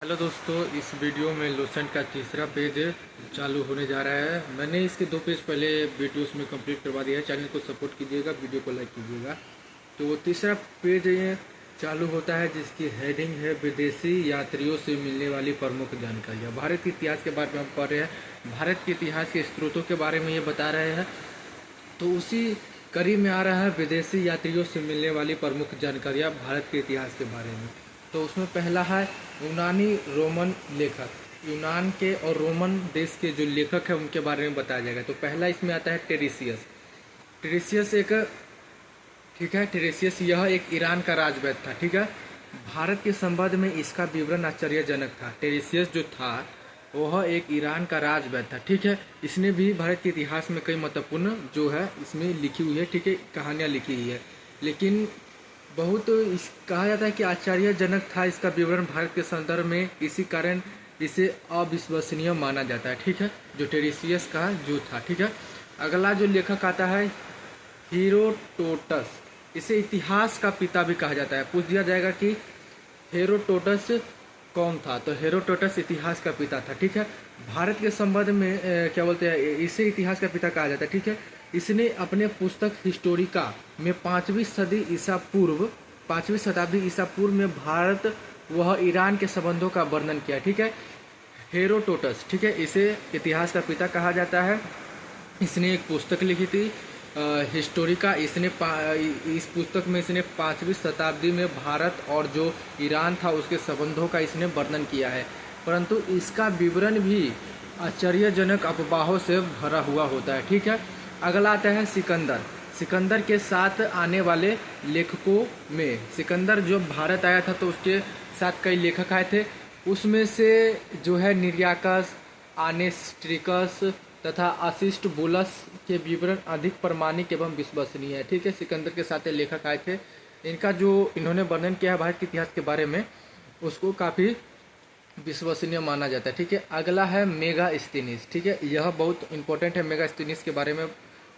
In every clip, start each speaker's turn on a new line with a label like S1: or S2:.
S1: Hello दोस्तों, इस video में लूसेंट का तीसरा पेज चालू होने जा रहा है। मैंने इसके 2 पेज पहले वीडियोस में कंप्लीट करवा दिया है। चैनल को सपोर्ट कीजिएगा, वीडियो को लाइक कीजिएगा। तो तीसरा पेज ये चालू होता है जिसकी हेडिंग है विदेशी यात्रियों से मिलने वाली प्रमुख जानकारियाँ। भारत के इतिहास के बारे में हम पढ़ रहे हैं। भारत के इतिहास के स्रोतों के बारे में ये बता रहे हैं। तो उसी कड़ी में आ रहा है विदेशी यात्रियों से मिलने वाली प्रमुख जानकारियाँ भारत के इतिहास के बारे में। तो उसमें पहला है यूनानी रोमन लेखक। यूनान के और रोमन देश के जो लेखक हैं उनके बारे में बताया जाएगा। तो पहला इसमें आता है टेरेसियस। टेरेसियस एक ठीक है, टेरेसियस यह एक ईरान का राजवैद्य था। ठीक है, भारत के संबंध में इसका विवरण आश्चर्यजनक था। टेरेसियस जो था वह एक ईरान का राजवैद्य था। ठीक है, इसने भी भारत के इतिहास में कई महत्वपूर्ण जो है इसमें लिखी हुई है। ठीक है, कहानियाँ लिखी हुई है, लेकिन बहुत इस कहा जाता है कि आश्चर्यजनक था इसका विवरण भारत के संदर्भ में, इसी कारण इसे अविश्वसनीय माना जाता है। ठीक है, जो टेरेसियस का जो था। ठीक है, अगला जो लेखक आता है हेरोडोटस। इसे इतिहास का पिता भी कहा जाता है। पूछ दिया जाएगा कि हेरोडोटस कौन था, तो हेरोडोटस इतिहास का पिता था। ठीक है, भारत के संबंध में क्या बोलते हैं, इसे इतिहास का पिता कहा जाता है। ठीक है, इसने अपने पुस्तक हिस्टोरिका में 5वीं शताब्दी ईसा पूर्व में भारत वह ईरान के संबंधों का वर्णन किया। ठीक है, हेरोडोटस। ठीक है, इसे इतिहास का पिता कहा जाता है। इसने एक पुस्तक लिखी थी हिस्टोरिका। इस पुस्तक में इसने 5वीं शताब्दी में भारत और जो ईरान था उसके संबंधों का इसने वर्णन किया है, परंतु इसका विवरण भी आश्चर्यजनक अफवाहों से भरा हुआ होता है। ठीक है, अगला आता है सिकंदर। सिकंदर के साथ आने वाले लेखकों में सिकंदर जो भारत आया था तो उसके साथ कई लेखक आए थे। उसमें से जो है निर्याकस, आनेस्ट्रिकस तथा असिस्ट बुलस के विवरण अधिक प्रमाणिक एवं विश्वसनीय है। ठीक है, सिकंदर के साथ लेखक आए थे। इनका जो इन्होंने वर्णन किया है भारत के इतिहास के बारे में उसको काफ़ी विश्वसनीय माना जाता है। ठीक है, अगला है मेगास्थनीज। ठीक है, यह बहुत इंपॉर्टेंट है। मेगास्थनीज के बारे में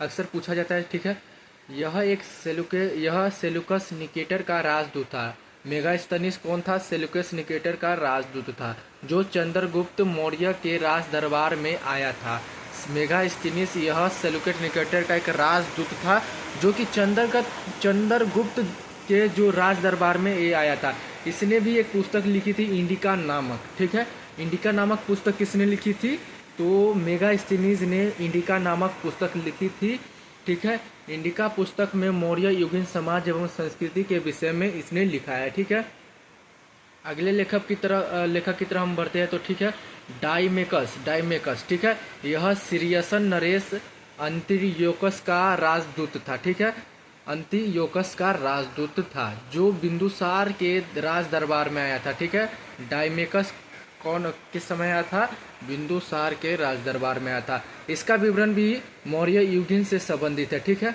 S1: अक्सर पूछा जाता है। ठीक है, यह सेलुकस निकेटर का राजदूत था। मेगास्थनीज कौन था? सेलुकस निकेटर का राजदूत था जो चंद्रगुप्त मौर्य के राज दरबार में आया था। मेगास्थनीज यह सेलुकस निकेटर का एक राजदूत था जो कि चंद्रगुप्त के जो राज दरबार में ये आया था। इसने भी एक पुस्तक लिखी थी इंडिका नामक। ठीक है, इंडिका नामक पुस्तक किसने लिखी थी? तो मेगास्थनीज ने इंडिका नामक पुस्तक लिखी थी। ठीक है, इंडिका पुस्तक में मौर्य युगीन समाज एवं संस्कृति के विषय में इसने लिखा है। ठीक है, अगले लेखक की तरह हम बढ़ते हैं। तो ठीक है, डाइमेकस। ठीक है, यह सीरियसन नरेश अंतियोकस का राजदूत था। ठीक है, अंतियोकस का राजदूत था जो बिंदुसार के राज दरबार में आया था। ठीक है, डाइमेकस किस समय आया था? बिंदुसार के राज दरबार में आया था। इसका विवरण भी मौर्य युगीन से संबंधित है। ठीक है,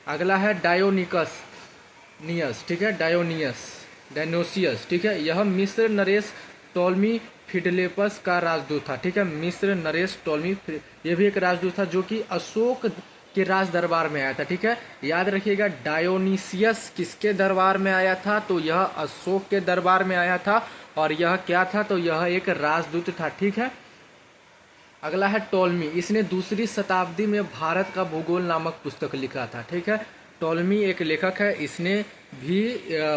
S1: अगला है डायोनियस। ठीक है, डायोनिसियस। ठीक है, यह मिस्र नरेश टोलमी फिडलेपस का राजदूत था। ठीक है, मिस्र नरेश टोलमी ये भी एक राजदूत था जो कि अशोक के राज दरबार में आया था। ठीक है, याद रखिएगा डायोनिसियस किसके दरबार में आया था? तो यह अशोक के दरबार में आया था। और यह क्या था? तो यह एक राजदूत था। ठीक है, अगला है टोलमी। इसने 2री शताब्दी में भारत का भूगोल नामक पुस्तक लिखा था। ठीक है, टोलमी एक लेखक है। इसने भी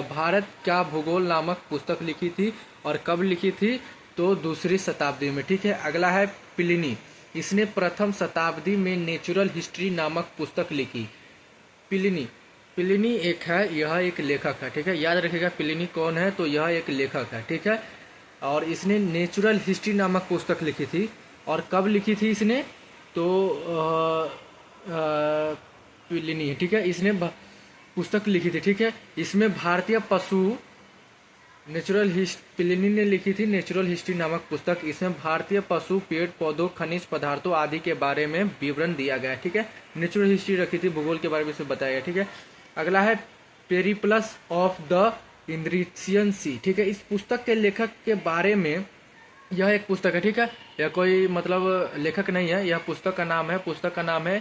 S1: भारत का भूगोल नामक पुस्तक लिखी थी। और कब लिखी थी? तो 2री शताब्दी में। ठीक है, अगला है प्लिनी। इसने 1म शताब्दी में नेचुरल हिस्ट्री नामक पुस्तक लिखी। प्लिनी एक है, यह एक लेखक है। ठीक है, याद रखिएगा प्लिनी कौन है? तो यह एक लेखक है। ठीक है, और इसने नेचुरल हिस्ट्री नामक पुस्तक लिखी थी। और कब लिखी थी इसने? तो प्लिनी है। ठीक है, इसने पुस्तक लिखी थी। ठीक है, इसमें भारतीय पशु प्लिनी ने लिखी थी नेचुरल हिस्ट्री नामक पुस्तक। इसमें भारतीय पशु, पेड़ पौधों, खनिज पदार्थों आदि के बारे में विवरण दिया गया है। ठीक है, नेचुरल हिस्ट्री रखी थी, भूगोल के बारे में इसमें बताया गया। ठीक है, अगला है पेरिप्लस ऑफ द इंद्रिशियन सी। ठीक है, इस पुस्तक के लेखक के बारे में यह एक पुस्तक है। ठीक है, यह कोई मतलब लेखक नहीं है, यह पुस्तक का नाम है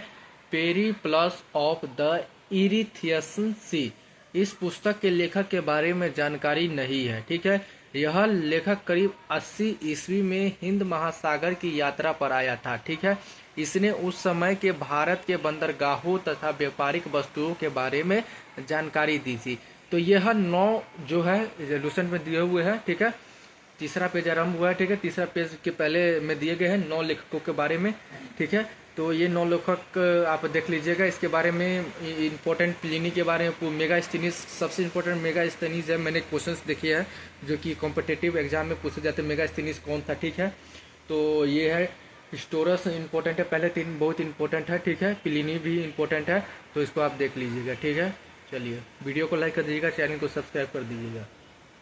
S1: पेरिप्लस ऑफ द इरिथियन सी। इस पुस्तक के लेखक के बारे में जानकारी नहीं है। ठीक है, यह लेखक करीब 80 ईस्वी में हिंद महासागर की यात्रा पर आया था। ठीक है, इसने उस समय के भारत के बंदरगाहों तथा व्यापारिक वस्तुओं के बारे में जानकारी दी थी। तो यह 9 जो है रेजोल्यूशन में दिए हुए हैं। ठीक है, तीसरा पेज आरंभ हुआ है। ठीक है, तीसरा पेज के पहले में दिए गए हैं 9 लेखकों के बारे में। ठीक है, तो ये 9 लेखक आप देख लीजिएगा। इसके बारे में इम्पोर्टेंट प्लिनी के बारे में मेगास्थनीज सबसे इम्पोर्टेंट मेगास्थनीज है। मैंने क्वेश्चंस देखे हैं जो कि कॉम्पिटिटिव एग्जाम में पूछे जाते हैं, मेगास्थनीज कौन था। ठीक है, तो ये है हिस्टोरस इम्पोर्टेंट है, पहले 3 बहुत इंपॉर्टेंट है। ठीक है, प्लिनी भी इम्पोर्टेंट है, तो इसको आप देख लीजिएगा। ठीक है, चलिए वीडियो को लाइक कर दीजिएगा, चैनल को सब्सक्राइब कर दीजिएगा।